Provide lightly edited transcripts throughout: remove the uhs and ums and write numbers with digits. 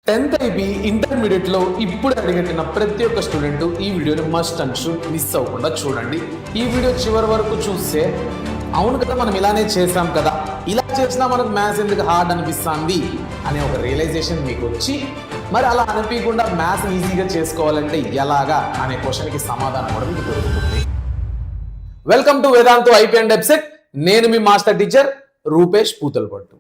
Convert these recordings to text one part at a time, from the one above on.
10th IP ఇంటర్మీడియట్లో ఇప్పుడు అడిగట్టిన ప్రతి ఒక్క స్టూడెంట్ ఈ వీడియోని మస్ట్ అండ్ షుడ్ మిస్ అవ్వకుండా చూడండి. ఈ వీడియో చివరి వరకు చూస్తే అవును కదా మనం ఇలానే చేసాం కదా, ఇలా చేసినా మనకు మ్యాథ్స్ ఎందుకు హార్డ్ అనిపిస్తుంది అనే ఒక రియలైజేషన్ మీకు వచ్చి మరి అలా అనిపించకుండా మ్యాథ్స్ ఈజీగా చేసుకోవాలంటే ఎలాగా అనే క్వశ్చన్కి సమాధానం కూడా మీకు దొరుకుతుంది. Welcome to Vedantu IP and website. నేను మీ మాస్టర్ టీచర్ రూపేష్ పూతలపట్టు.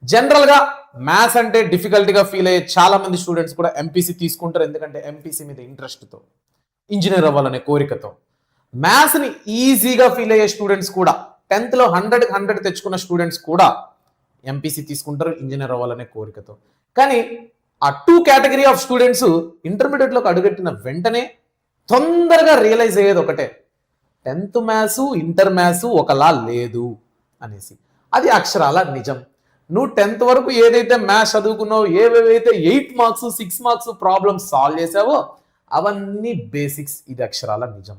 జనరల్గా మ్యాథ్స్ అంటే డిఫికల్ట్గా ఫీల్ అయ్యే చాలా మంది స్టూడెంట్స్ కూడా ఎంపీసీ తీసుకుంటారు. ఎందుకంటే ఎంపీసీ మీద ఇంట్రెస్ట్తో, ఇంజనీర్ అవ్వాలనే కోరికతో. మ్యాథ్స్ని ఈజీగా ఫీల్ అయ్యే స్టూడెంట్స్ కూడా 10th 100 తెచ్చుకున్న స్టూడెంట్స్ కూడా ఎంపీసీ తీసుకుంటారు ఇంజనీర్ అవ్వాలనే కోరికతో. కానీ ఆ 2 కేటగిరీ ఆఫ్ స్టూడెంట్స్ ఇంటర్మీడియట్లోకి అడుగెట్టిన వెంటనే తొందరగా రియలైజ్ అయ్యేది ఒకటే, 10th మ్యాథ్స్ ఇంటర్ మ్యాథ్స్ ఒకలా లేదు అనేసి. అది అక్షరాల నిజం. నువ్వు 10th వరకు ఏదైతే మ్యాథ్స్ చదువుకున్నావో, ఏవేవైతే 8 మార్క్స్ 6 మార్క్స్ ప్రాబ్లమ్స్ సాల్వ్ చేసావో అవన్నీ బేసిక్స్. ఇది అక్షరాల నిజం.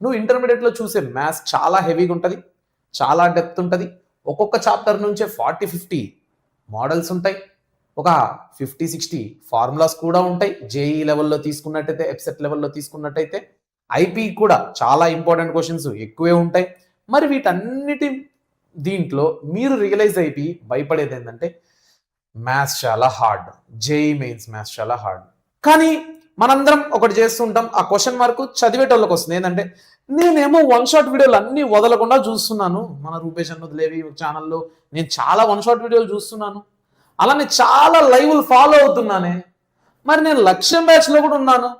నువ్వు ఇంటర్మీడియట్లో చూసే మ్యాథ్స్ చాలా హెవీగా ఉంటుంది, చాలా డెప్త్ ఉంటుంది. ఒక్కొక్క చాప్టర్ నుంచే 40-50 మోడల్స్ ఉంటాయి, ఒక 50-60 ఫార్ములాస్ కూడా ఉంటాయి. జేఈ లెవెల్లో తీసుకున్నట్టయితే, ఎఫ్సెట్ లెవెల్లో తీసుకున్నట్టయితే, ఐపీ కూడా చాలా ఇంపార్టెంట్ క్వశ్చన్స్ ఎక్కువే ఉంటాయి. మరి వీటన్నిటి దీంట్లో మీరు రియలైజ్ అయిపోయి భయపడేది ఏంటంటే మ్యాథ్స్ చాలా హార్డ్, జేఈ మెయిన్స్ మ్యాథ్స్ చాలా హార్డ్. కానీ మనందరం ఒకటి చేస్తుంటాం, ఆ క్వశ్చన్ మార్క్ చదివేటోళ్ళకి వస్తుంది. ఏంటంటే నేనేమో 1 షాట్ వీడియోలు అన్నీ వదలకుండా చూస్తున్నాను, మన రూపేష్ అన్న వదిలేవి ఛానల్లో నేను చాలా 1 షాట్ వీడియోలు చూస్తున్నాను, అలానే చాలా లైవ్లు ఫాలో అవుతున్నానే, మరి నేను లక్ష్యం బ్యాచ్లో కూడా ఉన్నాను,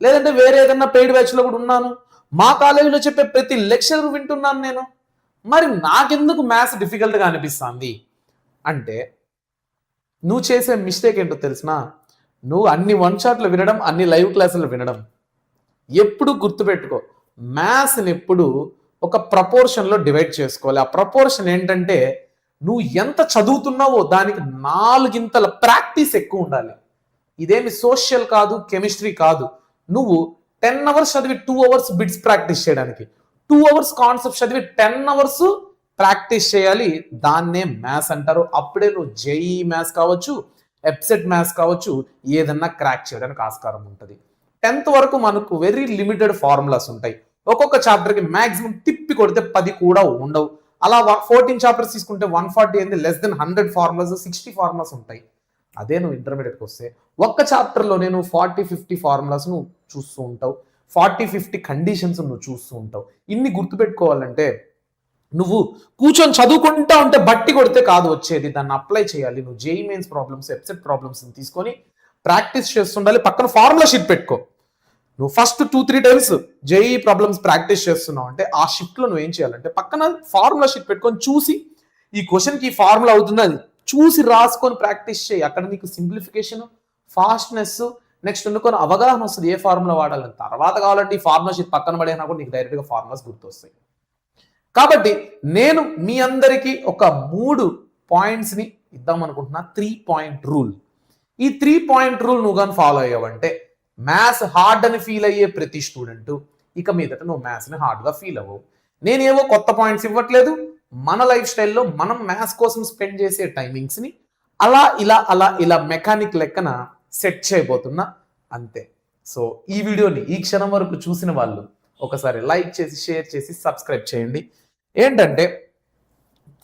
లేదంటే వేరే ఏదన్నా పెయిడ్ బ్యాచ్లో కూడా ఉన్నాను, మా కాలేజీలో చెప్పే ప్రతి లెక్చర్ వింటున్నాను నేను, మరి నాకెందుకు మ్యాథ్స్ డిఫికల్ట్గా అనిపిస్తుంది అంటే నువ్వు చేసే మిస్టేక్ ఏంటో తెలిసినా, నువ్వు అన్ని 1 షాట్లు వినడం, అన్ని లైవ్ క్లాసులు వినడం. ఎప్పుడు గుర్తుపెట్టుకో, మ్యాథ్స్ని ఎప్పుడు ఒక ప్రపోర్షన్లో డివైడ్ చేసుకోవాలి. ఆ ప్రపోర్షన్ ఏంటంటే నువ్వు ఎంత చదువుతున్నావో దానికి 4 ప్రాక్టీస్ ఎక్కువ ఉండాలి. ఇదేమి సోషల్ కాదు, కెమిస్ట్రీ కాదు. నువ్వు 10 అవర్స్ చదివి 2 అవర్స్ బిట్స్ ప్రాక్టీస్ చేయడానికి, 2 అవర్స్ కాన్సెప్ట్ చదివి 10 అవర్స్ ప్రాక్టీస్ చేయాలి. దాన్నే మ్యాథ్స్ అంటారు. అప్పుడే నువ్వు జేఈ మ్యాథ్స్ కావచ్చు, ఎఫ్సెట్ మ్యాథ్స్ కావచ్చు, ఏదన్నా క్రాక్ చేయడానికి ఆస్కారం ఉంటుంది. 10th వరకు మనకు వెరీ లిమిటెడ్ ఫార్ములాస్ ఉంటాయి. ఒక్కొక్క చాప్టర్కి మ్యాక్సిమం తిప్పి కొడితే 10 కూడా ఉండవు. అలా 14 చాప్టర్స్ తీసుకుంటే 140 ఏంది, లెస్ దెన్ 100 ఫార్ములాస్, 60 ఫార్ములాస్ ఉంటాయి. అదే నువ్వు ఇంటర్మీడియట్కి వస్తే ఒక్క చాప్టర్లోనే నువ్వు 40-50 ఫార్ములాస్ నువ్వు చూస్తూ ఉంటావు, 40-50 కండిషన్స్ నువ్వు చూస్తూ ఉంటావు. ఇన్ని గుర్తుపెట్టుకోవాలంటే నువ్వు కూర్చొని చదువుకుంటా ఉంటే బట్టి కొడితే కాదు వచ్చేది, దాన్ని అప్లై చేయాలి. నువ్వు జేఈ మెయిన్స్ ప్రాబ్లమ్స్, ఎఫ్సెట్ ప్రాబ్లమ్స్ తీసుకొని ప్రాక్టీస్ చేస్తుండాలి. పక్కన ఫార్ములా షీట్ పెట్టుకో. నువ్వు first 2-3 times JEE problems practice చేస్తున్నావు అంటే ఆ షిఫ్ట్లో నువ్వు ఏం చేయాలంటే పక్కన ఫార్ములా షీట్ పెట్టుకొని చూసి ఈ క్వశ్చన్కి ఈ ఫార్ములా అవుతుంది అది చూసి రాసుకొని ప్రాక్టీస్ చేయి. అక్కడ నీకు సింప్లిఫికేషన్, ఫాస్ట్నెస్, నెక్స్ట్ కొన్ని అవగాహన వస్తుంది ఏ ఫార్ములా వాడాలని. తర్వాత కావాలంటే ఈ ఫార్ములా షీట్ పక్కన పడేనా కూడా నీకు డైరెక్ట్గా ఫార్ములాస్ గుర్తొస్తాయి. కాబట్టి నేను మీ అందరికీ ఒక 3 పాయింట్స్ని ఇద్దాం అనుకుంటున్నా. 3 పాయింట్ రూల్. ఈ 3 పాయింట్ రూల్ నువ్వు కానీ ఫాలో అయ్యావంటే మ్యాథ్స్ హార్డ్ అని ఫీల్ అయ్యే ప్రతి స్టూడెంట్ ఇక మీదట నువ్వు మ్యాథ్స్ని హార్డ్గా ఫీల్ అవ్వవు. నేనేవో కొత్త పాయింట్స్ ఇవ్వట్లేదు, మన లైఫ్ స్టైల్లో మనం మ్యాథ్స్ కోసం స్పెండ్ చేసే టైమింగ్స్ని అలా మెకానిక్ లెక్కన సెట్ చేయబోతున్నా అంతే. సో ఈ వీడియోని ఈ క్షణం వరకు చూసిన వాళ్ళు ఒకసారి లైక్ చేసి, షేర్ చేసి, సబ్స్క్రైబ్ చేయండి. ఏంటంటే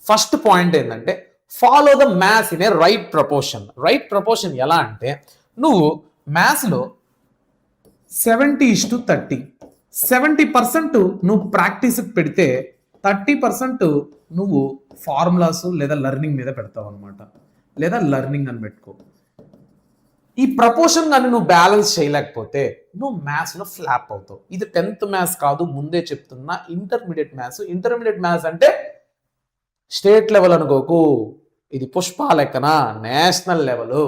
ఫస్ట్ పాయింట్ ఏంటంటే follow the maths in a right proportion. Right proportion ఎలా అంటే నువ్వు మ్యాథ్స్లో 70:30, 70% నువ్వు ప్రాక్టీస్కి పెడితే 30% నువ్వు ఫార్ములాస్ లేదా లెర్నింగ్ మీద పెడతావు అనమాట, లేదా లెర్నింగ్ అని పెట్టుకో. ఈ ప్రపోర్షన్ కానీ నువ్వు బ్యాలెన్స్ చేయలేకపోతే నువ్వు మ్యాథ్స్లో ఫ్లాప్ అవుతావు. ఇది 10th మ్యాథ్స్ కాదు, ముందే చెప్తున్నా, ఇంటర్మీడియట్ మ్యాథ్స్. ఇంటర్మీడియట్ మ్యాథ్స్ అంటే స్టేట్ లెవెల్ అనుకోకు, ఇది పుష్ప లెక్కన నేషనల్ లెవెల్,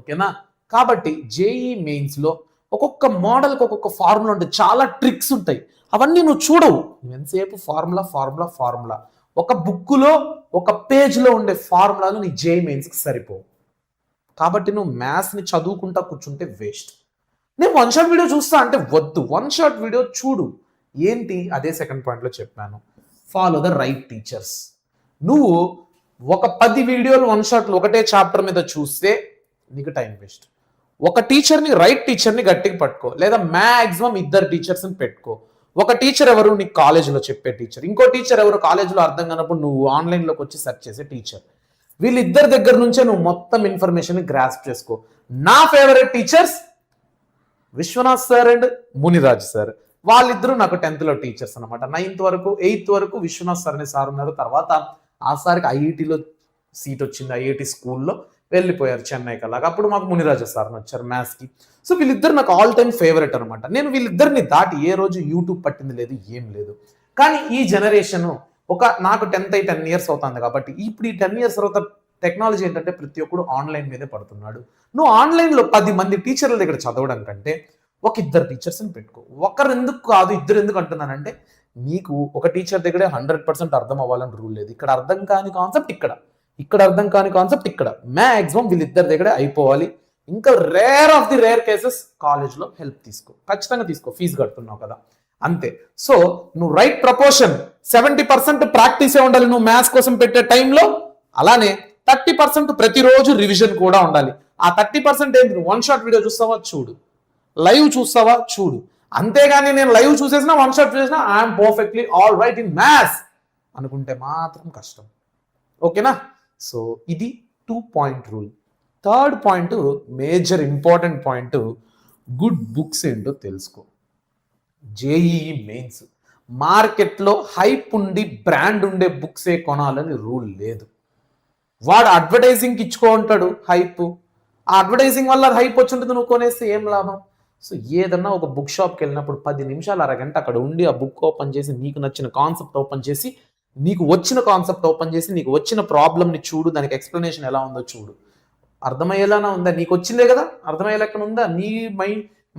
ఓకేనా? కాబట్టి జేఈ మెయిన్స్లో ఒక్కొక్క మోడల్కి ఒక్కొక్క ఫార్ములా ఉంటుంది, చాలా ట్రిక్స్ ఉంటాయి. అవన్నీ నువ్వు చూడవు, ఎంతసేపు ఫార్ములా ఫార్ములా ఫార్ములా. ఒక బుక్లో ఒక పేజ్లో ఉండే ఫార్ములాలు నీ జేఈ మెయిన్స్కి సరిపోవు. కాబట్టి నువ్వు మ్యాథ్స్ని చదువుకుంటా కూర్చుంటే వేస్ట్. నేను 1 షాట్ వీడియో చూస్తా అంటే వద్దు, 1 షాట్ వీడియో చూడు. ఏంటి అదే సెకండ్ పాయింట్లో చెప్పాను, ఫాలో ద రైట్ టీచర్స్. నువ్వు ఒక 10 వీడియోలు 1 షాట్లు ఒకటే చాప్టర్ మీద చూస్తే నీకు టైం వేస్ట్. ఒక టీచర్ని, రైట్ టీచర్ని గట్టిగా పట్టుకో, లేదా మ్యాక్సిమం ఇద్దరు టీచర్స్ని పెట్టుకో. ఒక టీచర్ ఎవరు, నీ కాలేజీలో చెప్పే టీచర్. ఇంకో టీచర్ ఎవరు, కాలేజీలో అర్థం కానప్పుడు నువ్వు ఆన్లైన్లోకి వచ్చి సెర్చ్ చేసే టీచర్. వీళ్ళిద్దరి దగ్గర నుంచే నువ్వు మొత్తం ఇన్ఫర్మేషన్ గ్రాస్ప్ చేసుకో. నా favourite teachers Vishwanath sir and Muniraj sir. వాళ్ళిద్దరూ నాకు 10th లో టీచర్స్ అనమాట. 9th వరకు 8th వరకు విశ్వనాథ్ సార్ అనే సార్ ఉన్నారు. తర్వాత ఆ సార్కి ఐఐటిలో సీట్ వచ్చింది, ఐఐటి స్కూల్లో వెళ్ళిపోయారు చెన్నైకి. అలాగా అప్పుడు మాకు మునిరాజ సార్ వచ్చారు మ్యాథ్స్కి. సో వీళ్ళిద్దరు నాకు ఆల్ టైమ్ ఫేవరెట్ అనమాట. నేను వీళ్ళిద్దరిని దాటి ఏ రోజు యూట్యూబ్ పట్టింది లేదు, ఏం లేదు. కానీ ఈ జనరేషన్ నాకు 10th అయి 10 years అవుతుంది కాబట్టి ఇప్పుడు ఈ 10 years తర్వాత టెక్నాలజీ ఏంటంటే ప్రతి ఒక్కడు ఆన్లైన్ మీదే పడుతున్నాడు. నువ్వు ఆన్లైన్లో 10 మంది టీచర్ల దగ్గర చదవడం కంటే ఇద్దరు టీచర్స్ని పెట్టుకో. ఒకరు ఎందుకు కాదు, ఇద్దరు ఎందుకు అంటున్నానంటే నీకు ఒక టీచర్ దగ్గరే 100% అర్థం అవ్వాలని రూల్ లేదు. ఇక్కడ అర్థం కాని కాన్సెప్ట్ ఇక్కడ అర్థం కాని కాన్సెప్ట్ ఇక్కడ. మ్యాక్సిమం వీళ్ళిద్దరి దగ్గరే అయిపోవాలి. ఇంకా rare of the rare cases కాలేజ్లో హెల్ప్ తీసుకో, ఖచ్చితంగా తీసుకో, ఫీజు కడుతున్నావు కదా, అంతే. సో నువ్వు రైట్ ప్రపోర్షన్ 70% ప్రాక్టీసే ఉండాలి నువ్వు మ్యాథ్స్ కోసం పెట్టే టైంలో. అలానే 30% ప్రతిరోజు రివిజన్ కూడా ఉండాలి. ఆ 30% ఏంటి, నువ్వు 1 shot వీడియో చూస్తావా చూడు, లైవ్ చూస్తావా చూడు. అంతేగాని నేను లైవ్ చూసేసినా 1 shot చూసేసినా I'm perfectly all right in maths అనుకుంటే మాత్రం కష్టం. ఓకేనా? సో ఇది 2-point rule. 3rd point, major important point, good books ఏంటో తెలుసుకో. జేఈఈ మెయిన్స్ మార్కెట్లో హైప్ ఉండి బ్రాండ్ ఉండే బుక్సే కొనాలని రూల్ లేదు. వాడు అడ్వర్టైజింగ్కి ఇచ్చుకో ఉంటాడు హైప్. ఆ అడ్వర్టైజింగ్ వల్ల హైప్ వచ్చి ఉంటుంది, నువ్వు కొనేస్తే ఏం లాభం? సో ఏదన్నా ఒక బుక్ షాప్కి వెళ్ళినప్పుడు 10 నిమిషాలు, అరగంట అక్కడ ఉండి ఆ బుక్ ఓపెన్ చేసి నీకు నచ్చిన కాన్సెప్ట్ ఓపెన్ చేసి, నీకు వచ్చిన కాన్సెప్ట్ ఓపెన్ చేసి, నీకు వచ్చిన ప్రాబ్లమ్ని చూడు, దానికి ఎక్స్ప్లెనేషన్ ఎలా ఉందో చూడు. అర్థమయ్యేలానా ఉందా? నీకు వచ్చిందే కదా, అర్థమయ్యే లెక్కన ఉందా, నీ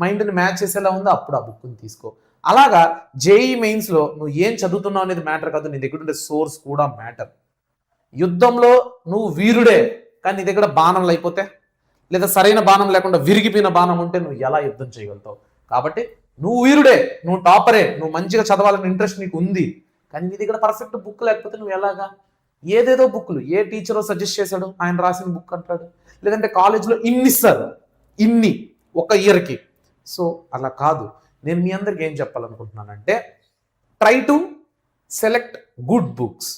మైండ్ని మ్యాచ్ చేసేలా ఉందా, అప్పుడు ఆ బుక్ని తీసుకో. అలాగా జేఈ మెయిన్స్లో నువ్వు ఏం చదువుతున్నావు అనేది మ్యాటర్ కాదు, నీ దగ్గర ఉండే సోర్స్ కూడా మ్యాటర్. యుద్ధంలో నువ్వు వీరుడే కానీ నీ దగ్గర బాణంలు అయిపోతే, లేదా సరైన బాణం లేకుండా విరిగిపోయిన బాణం ఉంటే నువ్వు ఎలా యుద్ధం చేయగలుగుతావు? కాబట్టి నువ్వు వీరుడే, నువ్వు టాపరే, నువ్వు మంచిగా చదవాలని ఇంట్రెస్ట్ నీకు ఉంది, కానీ నీ దగ్గర పర్ఫెక్ట్ బుక్ లేకపోతే నువ్వు ఎలాగా? ఏదేదో బుక్లు, ఏ టీచరో సజెస్ట్ చేశాడు, ఆయన రాసిన బుక్ అంటాడు, లేదంటే కాలేజ్లో ఇన్ని ఇస్తారు, ఇన్ని ఒక ఇయర్కి. సో అలా కాదు. నేను మీ అందరికి ఏం చెప్పాలనుకుంటున్నానంటే, try to select good books.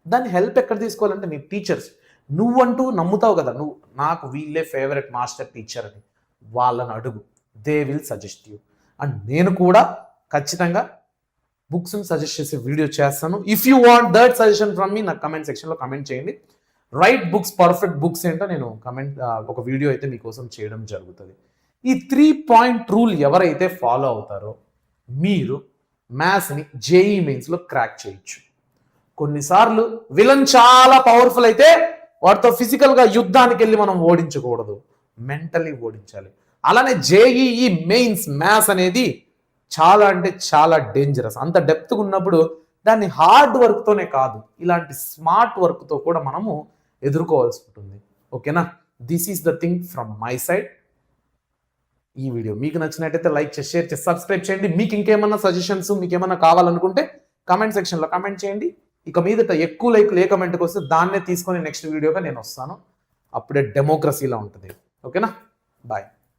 దాన్ని హెల్ప్ ఎక్కడ తీసుకోవాలంటే నీ టీచర్స్. నువ్వంటూ నమ్ముతావు కదా, నువ్వు నాకు వీళ్ళే ఫేవరెట్ మాస్టర్ టీచర్ అని, వాళ్ళని అడుగు, they will suggest you. And నేను కూడా ఖచ్చితంగా బుక్స్ని సజెస్ట్ చేసే వీడియో చేస్తాను. If you want that suggestion from మీ, నాకు కమెంట్ సెక్షన్లో కమెంట్ చేయండి. రైట్ బుక్స్, పర్ఫెక్ట్ బుక్స్ ఏంటో నేను ఒక వీడియో అయితే మీకోసం చేయడం జరుగుతుంది. ఈ 3-point రూల్ ఎవరైతే ఫాలో అవుతారో మీరు మ్యాథ్స్ని జేఈ మెయిన్స్లో క్రాక్ చేయొచ్చు. కొన్నిసార్లు విలన్ చాలా పవర్ఫుల్ అయితే వాటితో ఫిజికల్గా యుద్ధానికి వెళ్ళి మనం ఓడించకూడదు, మెంటల్లీ ఓడించాలి. అలానే జేఈఈ మెయిన్స్ మ్యాథ్స్ అనేది చాలా అంటే చాలా డేంజరస్. అంత డెప్త్గా ఉన్నప్పుడు దాన్ని హార్డ్ వర్క్తోనే కాదు, ఇలాంటి స్మార్ట్ వర్క్తో కూడా మనము ఎదుర్కోవాల్సి ఉంటుంది. ఓకేనా? This is the thing from my side. ఈ వీడియో మీకు నచ్చినట్టయితే లైక్ చేసి, షేర్ చేసి, సబ్స్క్రైబ్ చేయండి. మీకు ఇంకేమన్నా సజెషన్స్, మీకు ఏమన్నా కావాలనుకుంటే కమెంట్ సెక్షన్లో కమెంట్ చేయండి. ఇక మీదట ఎక్కువ లైక్లు ఏ కమెంట్కి వస్తే దాన్నే తీసుకొని నెక్స్ట్ వీడియోగా నేను వస్తాను. అప్పుడే డెమోక్రసీలా ఉంటుంది. ఓకేనా? బాయ్.